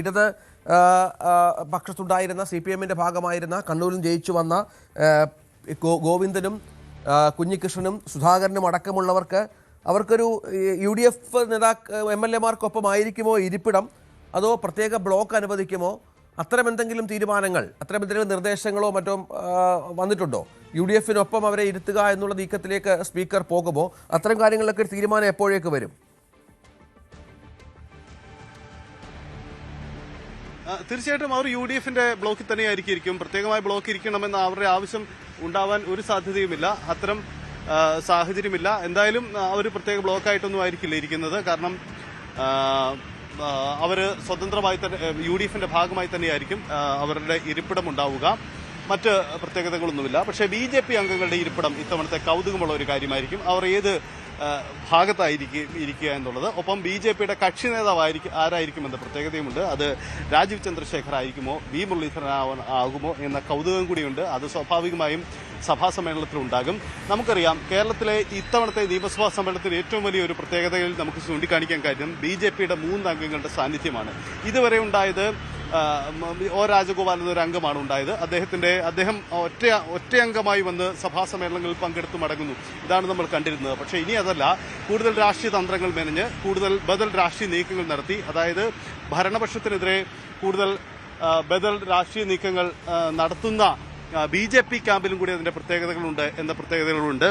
ഇടത് പക്ഷത്തുണ്ടായിരുന്ന CPM-ന്റെ ഭാഗമായിരുന്ന കണ്ണൂരിൽ ജയിച്ചു വന്ന ഗോവിന്ദനും കുഞ്ഞികൃഷ്ണനും സുധാകരനും അടക്കമുള്ളവർക്ക് അവർക്കൊരു UDF MLA-മാർക്കൊപ്പമായിരിക്കുമോ ഇരിപ്പിടം, അതോ പ്രത്യേക ബ്ലോക്ക് അനുവദിക്കുമോ? അത്തരമെന്തെങ്കിലും തീരുമാനങ്ങൾ, അത്തരമെന്തെങ്കിലും നിർദ്ദേശങ്ങളോ മറ്റോ വന്നിട്ടുണ്ടോ? UDF-നൊപ്പം അവരെ ഇരുത്തുക എന്നുള്ള നീക്കത്തിലേക്ക് സ്പീക്കർ പോകുമോ? അത്തരം കാര്യങ്ങളിലൊക്കെ തീരുമാനം എപ്പോഴേക്ക് വരും? തീർച്ചയായിട്ടും അവർ UDF-ന്റെ ബ്ലോക്കിൽ തന്നെയായിരിക്കും. പ്രത്യേകമായ ബ്ലോക്ക് ഇരിക്കണമെന്ന് അവരുടെ ആവശ്യം ഉണ്ടാവാൻ ഒരു സാധ്യതയുമില്ല. അത്തരം സാഹചര്യമില്ല. എന്തായാലും അവർ പ്രത്യേക ബ്ലോക്കായിട്ടൊന്നും ആയിരിക്കില്ല ഇരിക്കുന്നത്. കാരണം അവർ സ്വതന്ത്രമായി തന്നെ UDF-ന്റെ ഭാഗമായി തന്നെയായിരിക്കും അവരുടെ ഇരിപ്പിടം ഉണ്ടാവുക. മറ്റ് പ്രത്യേകതകളൊന്നുമില്ല. പക്ഷേ BJP അംഗങ്ങളുടെ ഇരിപ്പിടം ഇത്തവണത്തെ കൗതുകമുള്ള ഒരു കാര്യമായിരിക്കും. അവർ ഏത് ഭാഗത്തായിരിക്കുക എന്നുള്ളത്. ഒപ്പം BJP-യുടെ കക്ഷി നേതാവ് ആരായിരിക്കുമെന്ന പ്രത്യേകതയുമുണ്ട്. അത് രാജീവ് ചന്ദ്രശേഖർ ആയിരിക്കുമോ, V. മുരളീധരൻ ആകുമോ എന്ന കൗതുകം കൂടിയുണ്ട്. അത് സ്വാഭാവികമായും സഭാ സമ്മേളനത്തിൽ ഉണ്ടാകും. നമുക്കറിയാം, കേരളത്തിലെ ഇത്തവണത്തെ നിയമസഭാ സമ്മേളനത്തിൽ ഏറ്റവും വലിയൊരു പ്രത്യേകതയിൽ നമുക്ക് ചൂണ്ടിക്കാണിക്കാൻ കാര്യം BJP-യുടെ 3 അംഗങ്ങളുടെ സാന്നിധ്യമാണ്. ഇതുവരെ ഉണ്ടായത് O. രാജഗോപാൽ എന്നൊരു അംഗമാണ് ഉണ്ടായത്. അദ്ദേഹം ഒറ്റയംഗമായി വന്ന് സഭാ സമ്മേളനങ്ങളിൽ പങ്കെടുത്തു മടങ്ങുന്നു. ഇതാണ് നമ്മൾ കണ്ടിരുന്നത്. പക്ഷേ ഇനി അതല്ല, കൂടുതൽ രാഷ്ട്രീയ തന്ത്രങ്ങൾ മെനഞ്ഞ് കൂടുതൽ ബദൽ രാഷ്ട്രീയ നീക്കങ്ങൾ നടത്തി, അതായത് ഭരണപക്ഷത്തിനെതിരെ കൂടുതൽ ബദൽ രാഷ്ട്രീയ നീക്കങ്ങൾ നടത്തുന്ന BJP ക്യാമ്പിലും കൂടി അതിന്റെ പ്രത്യേകതകളുണ്ട്.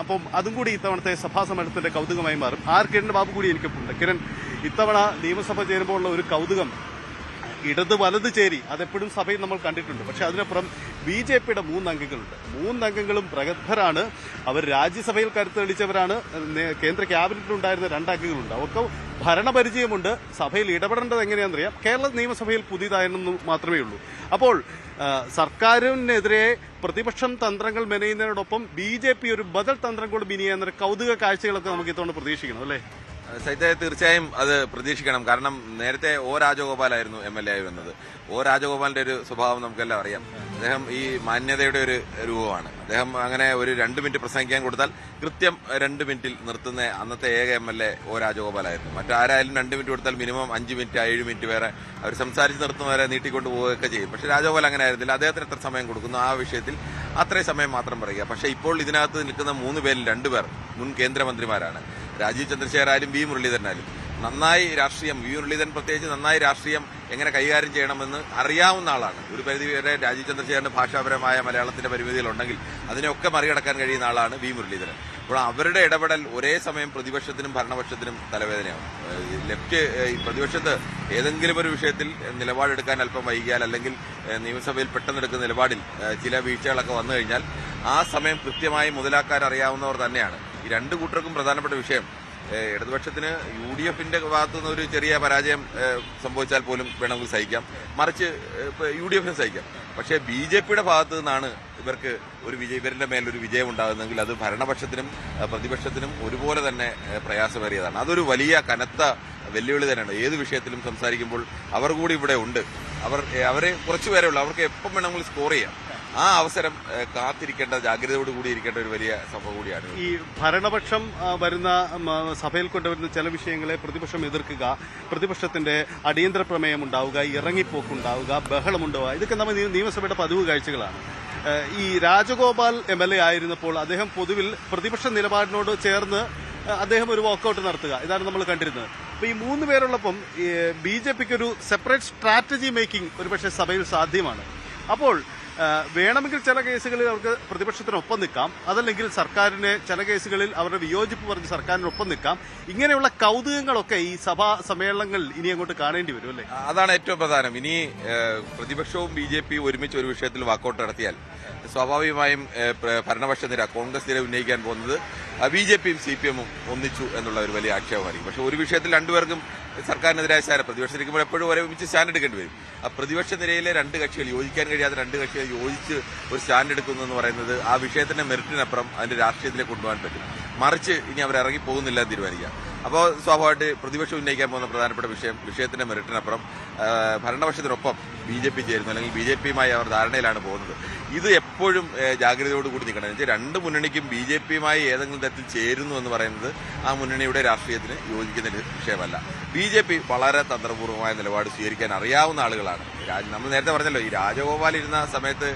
അപ്പം അതും കൂടി ഇത്തവണത്തെ സഭാ സമ്മേളനത്തിന്റെ കൗതുകമായി മാറും. കിരൺ ബാബു കൂടി എനിക്കൊപ്പുണ്ട്. കിരൺ, ഇത്തവണ നിയമസഭ ചേരുമ്പോഴുള്ള ഒരു കൗതുകം, ഇടത് വലത് ചേരി അതെപ്പോഴും സഭയിൽ നമ്മൾ കണ്ടിട്ടുണ്ട്. പക്ഷെ അതിനപ്പുറം BJP-യുടെ 3 അംഗങ്ങളുണ്ട്. 3 അംഗങ്ങളും പ്രഗത്ഭരാണ്. അവർ രാജ്യസഭയിൽ കരുത്തെളിച്ചവരാണ്. കേന്ദ്ര ക്യാബിനറ്റിലുണ്ടായിരുന്ന 2 അംഗങ്ങളുണ്ട്. അവർക്ക് ഭരണപരിചയമുണ്ട്. സഭയിൽ ഇടപെടേണ്ടത് എങ്ങനെയാണെന്നറിയാം. കേരള നിയമസഭയിൽ പുതിയതായെന്നു മാത്രമേ ഉള്ളൂ. അപ്പോൾ സർക്കാരിനെതിരെ പ്രതിപക്ഷം തന്ത്രങ്ങൾ മെനയുന്നതിനോടൊപ്പം BJP ഒരു ബദൽ തന്ത്രം കൂടി മെനയുന്ന കൗതുക കാഴ്ചകളൊക്കെ നമുക്ക് ഇത്തവണ പ്രതീക്ഷിക്കണം, അല്ലേ? സൈത്തെ, തീർച്ചയായും അത് പ്രതീക്ഷിക്കണം. കാരണം നേരത്തെ O. രാജഗോപാലായിരുന്നു MLA ആയി വന്നത്. O. രാജഗോപാലിന്റെ ഒരു സ്വഭാവം നമുക്കെല്ലാം അറിയാം. അദ്ദേഹം ഈ മാന്യതയുടെ ഒരു രൂപമാണ്. അദ്ദേഹം അങ്ങനെ ഒരു 2 മിനിറ്റ് പ്രസംഗിക്കാൻ കൊടുത്താൽ കൃത്യം 2 മിനിറ്റിൽ നിർത്തുന്ന അന്നത്തെ ഏക MLA O. രാജഗോപാലായിരുന്നു. മറ്റാരായാലും 2 മിനിറ്റ് കൊടുത്താൽ മിനിമം 5 മിനിറ്റ് 7 മിനിറ്റ് വേറെ അവർ സംസാരിച്ച് നിർത്തുന്നവരെ നീട്ടിക്കൊണ്ട് പോവുകയൊക്കെ ചെയ്യും. പക്ഷെ രാജഗോപാൽ അങ്ങനെ ആയിരുന്നില്ല. അദ്ദേഹത്തിന് എത്ര സമയം കൊടുക്കുന്നു ആ വിഷയത്തിൽ അത്രയും സമയം മാത്രം പറയുക. പക്ഷെ ഇപ്പോൾ ഇതിനകത്ത് നിൽക്കുന്ന 3 പേരിൽ 2 പേർ മുൻ കേന്ദ്രമന്ത്രിമാരാണ്. രാജീവ് ചന്ദ്രശേഖർ ആയാലും V. മുരളീധരനായാലും നന്നായി രാഷ്ട്രീയം, V. മുരളീധരൻ പ്രത്യേകിച്ച് നന്നായി രാഷ്ട്രീയം എങ്ങനെ കൈകാര്യം ചെയ്യണമെന്ന് അറിയാവുന്ന ആളാണ്. ഒരു പരിധിവരെ രാജീവ് ചന്ദ്രശേഖരന് ഭാഷാപരമായ മലയാളത്തിന്റെ പരിമിതികളുണ്ടെങ്കിൽ അതിനെയൊക്കെ മറികടക്കാൻ കഴിയുന്ന ആളാണ് V. മുരളീധരൻ. അപ്പോൾ അവരുടെ ഇടപെടൽ ഒരേ സമയം പ്രതിപക്ഷത്തിനും ഭരണപക്ഷത്തിനും തലവേദനയാവും. പ്രതിപക്ഷത്ത് ഏതെങ്കിലും ഒരു വിഷയത്തിൽ നിലപാടെടുക്കാൻ അല്പം വൈകിയാൽ, അല്ലെങ്കിൽ നിയമസഭയിൽ പെട്ടെന്നെടുക്കുന്ന നിലപാടിൽ ചില വീഴ്ചകളൊക്കെ വന്നു കഴിഞ്ഞാൽ ആ സമയം കൃത്യമായി മുതലാക്കാൻ അറിയാവുന്നവർ തന്നെയാണ്. ഈ 2 കൂട്ടർക്കും പ്രധാനപ്പെട്ട വിഷയം, ഇടതുപക്ഷത്തിന് UDF-ന്റെ ഭാഗത്തുനിന്ന് ഒരു ചെറിയ പരാജയം സംഭവിച്ചാൽ പോലും വേണമെങ്കിൽ സഹിക്കാം, മറിച്ച് UDF-ന് സഹിക്കാം. പക്ഷേ BJP-യുടെ ഭാഗത്തു നിന്നാണ് ഇവരുടെ മേലൊരു വിജയം ഉണ്ടാകുന്നതെങ്കിൽ അത് ഭരണപക്ഷത്തിനും പ്രതിപക്ഷത്തിനും ഒരുപോലെ തന്നെ പ്രയാസമേറിയതാണ്. അതൊരു വലിയ കനത്ത വെല്ലുവിളി തന്നെയാണ്. ഏത് വിഷയത്തിലും സംസാരിക്കുമ്പോൾ അവർ കൂടി ഇവിടെ ഉണ്ട്. അവരെ കുറച്ചുപേരേ ഉള്ളൂ. അവർക്ക് എപ്പം വേണമെങ്കിലും സ്കോർ ചെയ്യാം. ആ അവസരം കാത്തിരിക്കേണ്ട, ജാഗ്രതയോട് കൂടി ഇരിക്കേണ്ട ഒരു വലിയ സംഭവം കൂടിയാണ്. ഈ ഭരണപക്ഷം വരുന്ന സഭയിൽ കൊണ്ടുവരുന്ന ചില വിഷയങ്ങളെ പ്രതിപക്ഷം എതിർക്കുക, പ്രതിപക്ഷത്തിന്റെ അടിയന്തര പ്രമേയം ഉണ്ടാവുക, ഇറങ്ങിപ്പോക്കുണ്ടാവുക, ബഹളമുണ്ടാവുക, ഇതൊക്കെ നമ്മൾ നിയമസഭയുടെ പതിവ് കാഴ്ചകളാണ്. ഈ രാജഗോപാൽ MLA ആയിരുന്നപ്പോൾ അദ്ദേഹം പൊതുവിൽ പ്രതിപക്ഷ നിലപാടിനോട് ചേർന്ന് അദ്ദേഹം ഒരു വാക്കൌട്ട് നടത്തുക, ഇതാണ് നമ്മൾ കണ്ടിരുന്നത്. അപ്പൊ ഈ 3 പേരുള്ളപ്പം BJP-ക്ക് ഒരു സെപ്പറേറ്റ് സ്ട്രാറ്റജി മേക്കിംഗ് ഒരുപക്ഷെ സഭയിൽ സാധ്യമാണ്. അപ്പോൾ വേണമെങ്കിൽ ചില കേസുകളിൽ അവർക്ക് പ്രതിപക്ഷത്തിനൊപ്പം നിൽക്കാം, അതല്ലെങ്കിൽ സർക്കാരിന് ചില കേസുകളിൽ അവരുടെ വിയോജിപ്പ് പറഞ്ഞ് സർക്കാരിനൊപ്പം നിൽക്കാം. ഇങ്ങനെയുള്ള കൗതുകങ്ങളൊക്കെ ഈ സഭാ സമ്മേളനങ്ങൾ ഇനി അങ്ങോട്ട് കാണേണ്ടി വരും, അല്ലേ? അതാണ് ഏറ്റവും പ്രധാനം. ഇനി പ്രതിപക്ഷവും BJP ഒരുമിച്ച് ഒരു വിഷയത്തിൽ വാക്കൌട്ട് നടത്തിയാൽ സ്വാഭാവികമായും ഭരണപക്ഷ നിര, കോൺഗ്രസ് നിര ഉന്നയിക്കാൻ പോകുന്നത് BJP-യും CPM-ഉം ഒന്നിച്ചു എന്നുള്ള ഒരു വലിയ ആക്ഷേപമായിരിക്കും. പക്ഷെ ഒരു വിഷയത്തിൽ 2 പേർക്കും സർക്കാരിനെതിരായ സ്റ്റാൻഡ്, പ്രതിപക്ഷത്തിരിക്കുമ്പോൾ എപ്പോഴും ഒരുമിച്ച് സ്റ്റാൻഡ് എടുക്കേണ്ടി വരും. ആ പ്രതിപക്ഷ നിരയിലെ 2 കക്ഷികൾ, യോജിക്കാൻ കഴിയാത്ത 2 കക്ഷികൾ യോജിച്ച് ഒരു സ്റ്റാൻഡ് എടുക്കുന്നു എന്ന് പറയുന്നത് ആ വിഷയത്തിന്റെ മെറിറ്റിനപ്പുറം അതിന്റെ രാഷ്ട്രീയത്തിലേക്ക് കൊണ്ടുപോകാൻ പറ്റും. മറിച്ച് ഇനി അവർ ഇറങ്ങി പോകുന്നില്ല എന്ന് തീരുമാനിക്കാം. അപ്പോൾ സ്വാഭാവികമായിട്ട് പ്രതിപക്ഷം ഉന്നയിക്കാൻ പോകുന്ന പ്രധാനപ്പെട്ട വിഷയത്തിന്റെ മെറിറ്റിനപ്പുറം ഭരണപക്ഷത്തിനൊപ്പം BJP ചേരുന്നു, അല്ലെങ്കിൽ BJPയുമായി അവർ ധാരണയിലാണ് പോകുന്നത്. ഇത് എപ്പോഴും ജാഗ്രതയോടുകൂടി നിൽക്കണം. എന്ന് വെച്ചാൽ രണ്ട് മുന്നണിക്കും BJPയുമായി ഏതെങ്കിലും തരത്തിൽ ചേരുന്നു എന്ന് പറയുന്നത് ആ മുന്നണിയുടെ രാഷ്ട്രീയത്തിന് യോജിക്കുന്ന വിഷയമല്ല. BJP വളരെ തന്ത്രപൂർവ്വമായ നിലപാട് സ്വീകരിക്കാൻ അറിയാവുന്ന ആളുകളാണ്. നമ്മൾ നേരത്തെ പറഞ്ഞല്ലോ, ഈ രാജഗോപാൽ ഇരുന്ന സമയത്ത്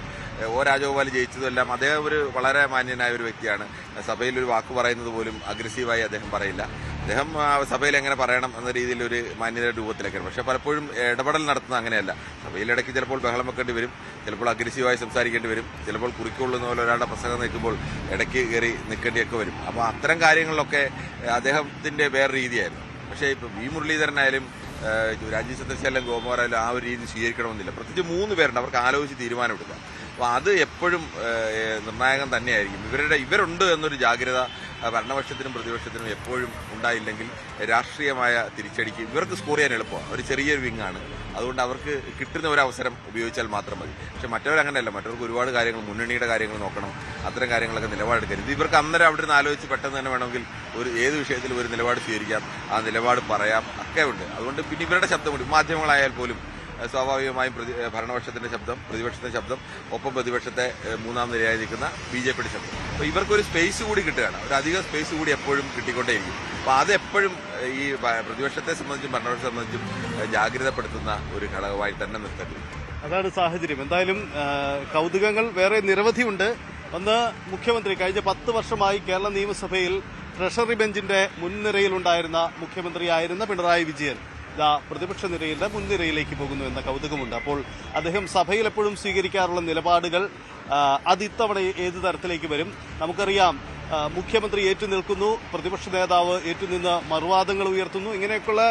രാജഗോപാൽ ജയിച്ചതെല്ലാം അദ്ദേഹം ഒരു വളരെ മാന്യനായ ഒരു വ്യക്തിയാണ്. സഭയിൽ ഒരു വാക്ക് പറയുന്നത് പോലും അഗ്രസീവായി അദ്ദേഹം പറയില്ല. അദ്ദേഹം സഭയിൽ എങ്ങനെ പറയണം എന്ന രീതിയിൽ ഒരു മാന്യതയുടെ രൂപത്തിലേക്കാണ്. പക്ഷെ പലപ്പോഴും ഇടപെടൽ നടത്തുന്നത് അങ്ങനെയല്ല. സഭയിലിടയ്ക്ക് ചിലപ്പോൾ ബഹളം വെക്കേണ്ടി വരും, ചിലപ്പോൾ അഗ്രസീവായി സംസാരിക്കേണ്ടി വരും, ചിലപ്പോൾ കുറിക്കൊള്ളുന്ന പോലെ ഒരാളുടെ പ്രസംഗം നിൽക്കുമ്പോൾ ഇടയ്ക്ക് കയറി നിൽക്കേണ്ടിയൊക്കെ വരും. അപ്പോൾ അത്തരം കാര്യങ്ങളിലൊക്കെ അദ്ദേഹത്തിന്റെ വേറെ രീതിയായിരുന്നു. പക്ഷേ ഇപ്പോൾ വി മുരളീധരനായാലും രാജീവ് ചന്ദ്രശേഖരൻ, ഗോപകുമാറായാലും ആ ഒരു രീതി സ്വീകരിക്കണമെന്നില്ല. പ്രത്യേകിച്ച് 3 പേരുണ്ട്, അവർക്ക് ആലോചിച്ച് തീരുമാനമെടുക്കാം. അപ്പോൾ അത് എപ്പോഴും നിർണായകം തന്നെയായിരിക്കും. ഇവരുണ്ട് എന്നൊരു ജാഗ്രത ഭരണപക്ഷത്തിനും പ്രതിപക്ഷത്തിനും എപ്പോഴും ഉണ്ടായില്ലെങ്കിൽ രാഷ്ട്രീയമായ തിരിച്ചടിക്ക് ഇവർക്ക് സ്കോർ ചെയ്യാൻ എളുപ്പമാണ്. ഒരു ചെറിയൊരു വിങ്ങാണ്, അതുകൊണ്ട് അവർക്ക് കിട്ടുന്ന ഒരു അവസരം ഉപയോഗിച്ചാൽ മാത്രം മതി. പക്ഷെ മറ്റവരങ്ങനെയല്ല, മറ്റവർക്ക് ഒരുപാട് കാര്യങ്ങൾ, മുന്നണിയുടെ കാര്യങ്ങൾ നോക്കണം, അത്തരം കാര്യങ്ങളൊക്കെ നിലപാടെടുക്കരുത്. ഇവർക്ക് അന്നേരം അവിടെ നിന്ന് ആലോചിച്ച് പെട്ടെന്ന് തന്നെ വേണമെങ്കിൽ ഏത് വിഷയത്തിലും ഒരു നിലപാട് സ്വീകരിക്കാം, ആ നിലപാട് പറയാം, ഒക്കെ ഉണ്ട്. അതുകൊണ്ട് പിന്നെ ഇവരുടെ ശബ്ദം കൂടി മാധ്യമങ്ങളായാൽ പോലും സ്വാഭാവികമായും ഭരണപക്ഷത്തിന്റെ ശബ്ദം, പ്രതിപക്ഷത്തിന്റെ ശബ്ദം, ഒപ്പം പ്രതിപക്ഷത്തെ 3ാം നിരയായി നിൽക്കുന്ന BJPയുടെ ശബ്ദം. അപ്പോൾ ഇവർക്കൊരു സ്പേസ് കൂടി കിട്ടുകയാണ്, ഒരു അധിക സ്പേസ് കൂടി എപ്പോഴും കിട്ടിക്കൊണ്ടേയിരിക്കും. അപ്പോൾ അതെപ്പോഴും ഈ പ്രതിപക്ഷത്തെ സംബന്ധിച്ചും ഭരണപക്ഷത്തെ സംബന്ധിച്ചും ജാഗ്രതപ്പെടുത്തുന്ന ഒരു ഘടകമായി തന്നെ നിർത്തേണ്ടി. അതാണ് സാഹചര്യം. എന്തായാലും കൗതുകങ്ങൾ വേറെ നിരവധിയുണ്ട്. ഒന്ന്, മുഖ്യമന്ത്രി കഴിഞ്ഞ 10 വർഷമായി കേരള നിയമസഭയിൽ ട്രഷറി ബെഞ്ചിന്റെ മുൻനിരയിലുണ്ടായിരുന്ന മുഖ്യമന്ത്രിയായിരുന്ന പിണറായി വിജയൻ പ്രതിപക്ഷ നിരയുടെ മുൻനിരയിലേക്ക് പോകുന്നു എന്ന കൗതുകമുണ്ട്. അപ്പോൾ അദ്ദേഹം സഭയിൽ എപ്പോഴും സ്വീകരിക്കാറുള്ള നിലപാടുകൾ അത് ഇത്തവണ ഏത് തരത്തിലേക്ക് വരും? നമുക്കറിയാം, മുഖ്യമന്ത്രി ഏറ്റുനിൽക്കുന്നു, പ്രതിപക്ഷ നേതാവ് ഏറ്റുനിന്ന് മറുവാദങ്ങൾ ഉയർത്തുന്നു. ഇങ്ങനെയൊക്കെയുള്ള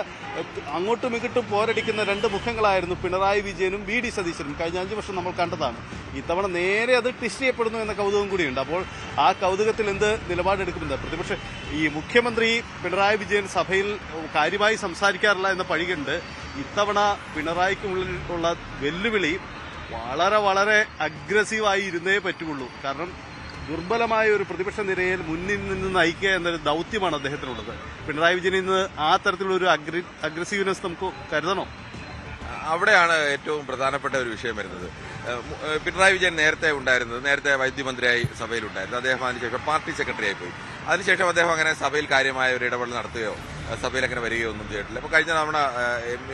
അങ്ങോട്ടും ഇങ്ങോട്ടും പോരടിക്കുന്ന 2 മുഖങ്ങളായിരുന്നു പിണറായി വിജയനും VD സതീശനും. കഴിഞ്ഞ 5 വർഷം നമ്മൾ കണ്ടതാണ്. ഇത്തവണ നേരെ അത് ട്വിസ്റ്റ് ചെയ്യപ്പെടുന്നു എന്ന കൗതുകം കൂടിയുണ്ട്. അപ്പോൾ ആ കൗതുകത്തിൽ എന്ത് നിലപാടെടുക്കുമെന്ന് പ്രതിപക്ഷ ഈ മുഖ്യമന്ത്രി പിണറായി വിജയൻ സഭയിൽ കാര്യമായി സംസാരിക്കാറില്ല എന്ന പഴികണ്ട്. ഇത്തവണ പിണറായിക്കുള്ളിൽ ഉള്ള വെല്ലുവിളി വളരെ വളരെ അഗ്രസീവായി ഇരുന്നേ പറ്റുള്ളൂ. കാരണം ദുർബലമായ ഒരു പ്രതിപക്ഷ നിരയിൽ മുന്നിൽ നിന്ന് നയിക്കുക എന്നൊരു ദൗത്യമാണ് അദ്ദേഹത്തിനുള്ളത്. പിണറായി വിജയനിൽ നിന്ന് ആ തരത്തിലുള്ള ഒരു അഗ്രസീവ്നെസ് നമുക്ക് കരുതണോ? അവിടെയാണ് ഏറ്റവും പ്രധാനപ്പെട്ട ഒരു വിഷയം വരുന്നത്. പിണറായി വിജയൻ നേരത്തെ വൈദ്യമന്ത്രിയായി സഭയിലുണ്ടായിരുന്നു. അദ്ദേഹം അതിനുശേഷം പാർട്ടി സെക്രട്ടറിയായി പോയി. അതിനുശേഷം അദ്ദേഹം അങ്ങനെ സഭയിൽ കാര്യമായ ഒരു ഇടപെടൽ നടത്തുകയോ സഭയിൽ അങ്ങനെ വരികയോ ഒന്നും ചെയ്തിട്ടില്ല. അപ്പോൾ കഴിഞ്ഞ തവണ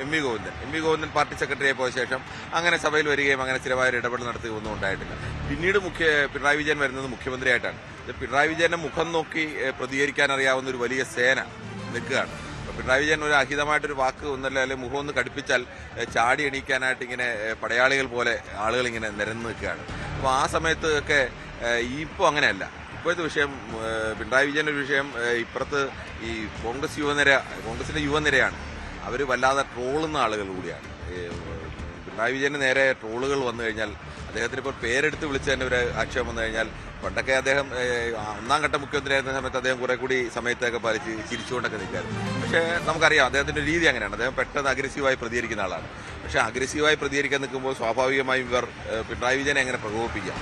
എം വി ഗോവിന്ദൻ പാർട്ടി സെക്രട്ടറിയായി പോയ ശേഷം അങ്ങനെ സഭയിൽ വരികയും അങ്ങനെ സ്ഥിരമായ ഒരു ഇടപെടൽ നടത്തുകയോ ഒന്നും ഉണ്ടായിട്ടില്ല. പിന്നീട് പിണറായി വിജയൻ വരുന്നത് മുഖ്യമന്ത്രിയായിട്ടാണ്. പിണറായി വിജയന്റെ മുഖം നോക്കി പ്രതികരിക്കാൻ അറിയാവുന്ന ഒരു വലിയ സേന നിൽക്കുകയാണ്. പിണറായി വിജയൻ ഒരു അഹിതമായിട്ടൊരു വാക്ക് അല്ലെങ്കിൽ മുഖം ഒന്ന് കടുപ്പിച്ചാൽ ചാടി എണീക്കാനായിട്ട് ഇങ്ങനെ പടയാളികൾ പോലെ ആളുകൾ ഇങ്ങനെ നിരന്ന് നിൽക്കുകയാണ്. അപ്പോൾ ആ സമയത്ത് ഒക്കെ ഇപ്പോൾ അങ്ങനെയല്ല. ഇപ്പോഴത്തെ വിഷയം പിണറായി വിജയൻ്റെ ഒരു വിഷയം, ഇപ്പുറത്ത് ഈ കോൺഗ്രസിന്റെ യുവനിരയാണ്. അവർ വല്ലാതെ ട്രോളുന്ന ആളുകൾ കൂടിയാണ്. പിണറായി വിജയന് നേരെ ട്രോളുകൾ വന്നു കഴിഞ്ഞാൽ, അദ്ദേഹത്തിന് ഇപ്പോൾ പേരെടുത്ത് വിളിച്ചതിൻ്റെ ഒരു ആക്ഷേപം വന്നു കഴിഞ്ഞാൽ, പണ്ടൊക്കെ അദ്ദേഹം 1ാം ഘട്ട മുഖ്യമന്ത്രിയായിരുന്ന സമയത്ത് അദ്ദേഹം കുറെ കൂടി സമയത്തൊക്കെ പാലിച്ച് ചിരിച്ചുകൊണ്ടൊക്കെ നിൽക്കായിരുന്നു. പക്ഷേ നമുക്കറിയാം അദ്ദേഹത്തിന്റെ രീതി അങ്ങനെയാണ്. അദ്ദേഹം പെട്ടെന്ന് അഗ്രസീവായി പ്രതികരിക്കുന്ന ആളാണ്. പക്ഷേ അഗ്രസീവായി പ്രതികരിക്കാൻ നിൽക്കുമ്പോൾ സ്വാഭാവികമായും ഇവർ പിണറായി വിജയനെ എങ്ങനെ പ്രകോപിപ്പിക്കാം,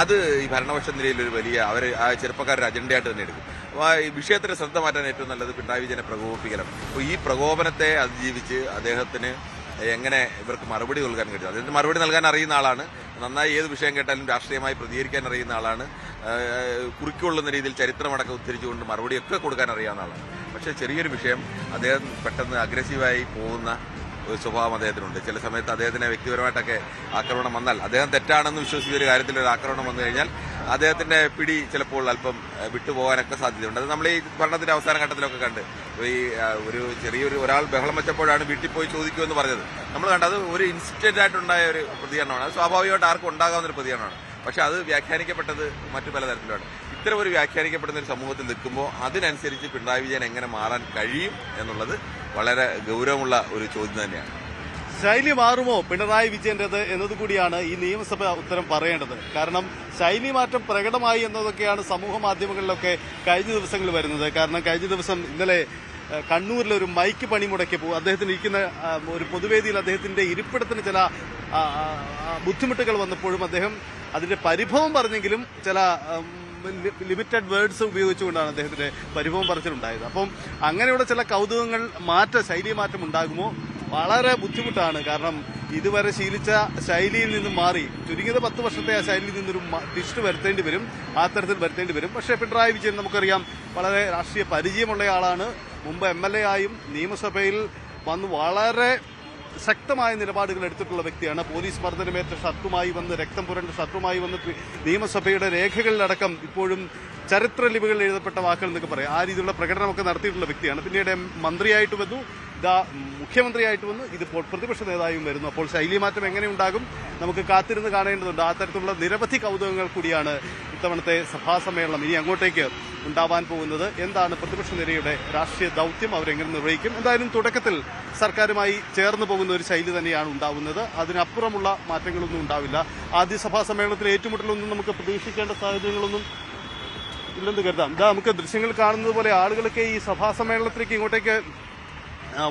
അത് ഈ ഭരണപക്ഷ നിരയിൽ ഒരു വലിയ ആ ചെറുപ്പക്കാരുടെ അജണ്ടയായിട്ട് തന്നെ എടുക്കും. അപ്പോൾ ഈ വിഷയത്തിന് ശ്രദ്ധ മാറ്റാൻ ഏറ്റവും നല്ലത് പിണറായി വിജയനെ പ്രകോപിപ്പിക്കലാണ്. അപ്പോൾ ഈ പ്രകോപനത്തെ അതിജീവിച്ച് അദ്ദേഹത്തിന് എങ്ങനെ ഇവർക്ക് മറുപടി നൽകാൻ കഴിയും? അദ്ദേഹത്തിന് മറുപടി നൽകാൻ അറിയുന്ന ആളാണ്. നന്നായി ഏത് വിഷയം കേട്ടാലും രാഷ്ട്രീയമായി പ്രതികരിക്കാൻ അറിയുന്ന ആളാണ്. കുറിക്കൊള്ളുന്ന രീതിയിൽ ചരിത്രമടക്കം ഉദ്ധരിച്ചുകൊണ്ട് മറുപടിയൊക്കെ കൊടുക്കാൻ അറിയാവുന്ന ആളാണ്. പക്ഷേ ചെറിയൊരു വിഷയം, അദ്ദേഹം പെട്ടെന്ന് അഗ്രസീവായി പോകുന്ന ഒരു സ്വഭാവം അദ്ദേഹത്തിനുണ്ട്. ചില സമയത്ത് അദ്ദേഹത്തിന് വ്യക്തിപരമായിട്ടൊക്കെ ആക്രമണം വന്നാൽ, അദ്ദേഹം തെറ്റാണെന്ന് വിശ്വസിക്കുന്ന ഒരു കാര്യത്തിൽ ഒരു ആക്രമണം വന്നു കഴിഞ്ഞാൽ അദ്ദേഹത്തിന്റെ പിടി ചിലപ്പോൾ അല്പം വിട്ടുപോകാനൊക്കെ സാധ്യതയുണ്ട്. അത് നമ്മൾ ഈ ഭരണത്തിന്റെ അവസാന ഘട്ടത്തിലൊക്കെ കണ്ട്, ഈ ഒരു ഒരാൾ ബഹളം വെച്ചപ്പോഴാണ് വീട്ടിൽ പോയി ചോദിക്കുമെന്ന് പറഞ്ഞത് നമ്മൾ കണ്ടത് ഒരു ഇൻസ്റ്റന്റ് ആയിട്ടുണ്ടായ ഒരു പ്രതികരണമാണ്. അത് സ്വാഭാവികമായിട്ട് ആർക്കും ഉണ്ടാകാവുന്ന ഒരു പ്രതികരണമാണ്. പക്ഷെ അത് വ്യാഖ്യാനിക്കപ്പെട്ടത് മറ്റു പലതരത്തിലാണ്. ഇത്തരം ഒരു വ്യാഖ്യാനിക്കപ്പെടുന്ന ഒരു സമൂഹത്തിൽ നിൽക്കുമ്പോൾ അതിനനുസരിച്ച് പിണറായി വിജയൻ എങ്ങനെ മാറാൻ കഴിയും എന്നുള്ളത് വളരെ ഗൗരവമുള്ള ഒരു ചോദ്യം തന്നെയാണ്. ശൈലി മാറുമോ പിണറായി വിജയന്റേത് എന്നതുകൂടിയാണ് ഈ നിയമസഭ ഉത്തരം പറയേണ്ടത്. കാരണം ശൈലി മാറ്റം പ്രകടമായി എന്നതൊക്കെയാണ് സമൂഹ മാധ്യമങ്ങളിലൊക്കെ കഴിഞ്ഞ ദിവസങ്ങളിൽ വരുന്നത്. കാരണം കഴിഞ്ഞ ദിവസം ഇന്നലെ കണ്ണൂരിലെ ഒരു മൈക്ക് പണിമുടക്കിയപ്പോൾ അദ്ദേഹത്തിന് ഇരിക്കുന്ന ഒരു പൊതുവേദിയിൽ അദ്ദേഹത്തിന്റെ ഇരിപ്പിടത്തിന് ചില ബുദ്ധിമുട്ടുകൾ വന്നപ്പോഴും അദ്ദേഹം അതിന്റെ പരിഭവം പറഞ്ഞെങ്കിലും ചില ലിമിറ്റഡ് വേർഡ്സ് ഉപയോഗിച്ചുകൊണ്ടാണ് അദ്ദേഹത്തിന്റെ പരിഭവം പറച്ചിലുണ്ടായത്. അപ്പം അങ്ങനെയുള്ള ചില കൗതുകങ്ങൾ ശൈലി മാറ്റം ഉണ്ടാകുമോ? വളരെ ബുദ്ധിമുട്ടാണ്. കാരണം ഇതുവരെ ശീലിച്ച ശൈലിയിൽ നിന്നും മാറി ചുരുങ്ങിയത് 10 വർഷത്തെ ആ ശൈലിയിൽ നിന്നൊരു ട്വിസ്റ്റ് വരുത്തേണ്ടി വരും, ആ തരത്തിൽ വരുത്തേണ്ടി വരും. പക്ഷേ പിണറായി വിജയൻ നമുക്കറിയാം വളരെ രാഷ്ട്രീയ പരിചയമുള്ള ആളാണ്. മുമ്പ് MLA ആയും നിയമസഭയിൽ വന്ന് വളരെ ശക്തമായ നിലപാടുകൾ എടുത്തിട്ടുള്ള വ്യക്തിയാണ്. പോലീസ് മർദ്ദനമേറ്റ ഷർട്ടുമായി വന്ന്, രക്തം പുരണ്ട ഷർട്ടുമായി വന്ന് നിയമസഭയുടെ രേഖകളിലടക്കം ഇപ്പോഴും ചരിത്ര ലിപികളിൽ എഴുതപ്പെട്ട വാക്കുകൾ എന്നൊക്കെ പറയാം, ആ രീതിയിലുള്ള പ്രകടനമൊക്കെ നടത്തിയിട്ടുള്ള വ്യക്തിയാണ്. പിന്നീട് മന്ത്രിയായിട്ട് വന്നു, മുഖ്യമന്ത്രിയായിട്ട് വന്നു, ഇതിപ്പോൾ പ്രതിപക്ഷ നേതാവും വരുന്നു. അപ്പോൾ ശൈലി മാറ്റം എങ്ങനെ ഉണ്ടാകും നമുക്ക് കാത്തിരുന്ന് കാണേണ്ടതുണ്ട്. ആ തരത്തിലുള്ള നിരവധി കൗതുകങ്ങൾ കൂടിയാണ് ഇത്തവണത്തെ സഭാ സമ്മേളനം ഇനി അങ്ങോട്ടേക്ക് ഉണ്ടാവാൻ പോകുന്നത്. എന്താണ് പ്രതിപക്ഷ നിരയുടെ രാഷ്ട്രീയ ദൗത്യം, അവരെങ്ങനെ നിർവഹിക്കും? എന്തായാലും തുടക്കത്തിൽ സർക്കാരുമായി ചേർന്ന് പോകുന്ന ഒരു ശൈലി തന്നെയാണ് ഉണ്ടാവുന്നത്. അതിനപ്പുറമുള്ള മാറ്റങ്ങളൊന്നും ഉണ്ടാവില്ല. ആദ്യ സഭാ സമ്മേളനത്തിൽ ഏറ്റുമുട്ടലൊന്നും നമുക്ക് പ്രതീക്ഷിക്കേണ്ട സാഹചര്യങ്ങളൊന്നും ഇല്ലെന്ന് കരുതാം. നമുക്ക് ദൃശ്യങ്ങൾ കാണുന്നത് പോലെ ആളുകളൊക്കെ ഈ സഭാ സമ്മേളനത്തിലേക്ക് ഇങ്ങോട്ടേക്ക്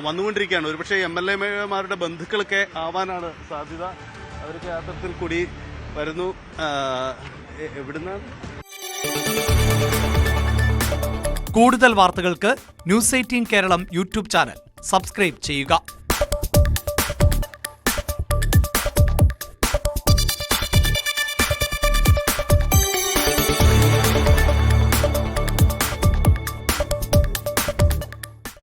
വന്നുകൊണ്ടിരിക്കുകയാണ്. ഒരുപക്ഷെ MLA-മാരുടെ ബന്ധുക്കളൊക്കെ ആവാനാണ് സാധ്യത. അവരൊക്കെ ആ തരത്തിൽ കൂടി വരുന്നു. എവിടുന്നാണ്? കൂടുതൽ വാർത്തകൾക്ക് News 18 Keralam YouTube channel subscribe ചെയ്യുക.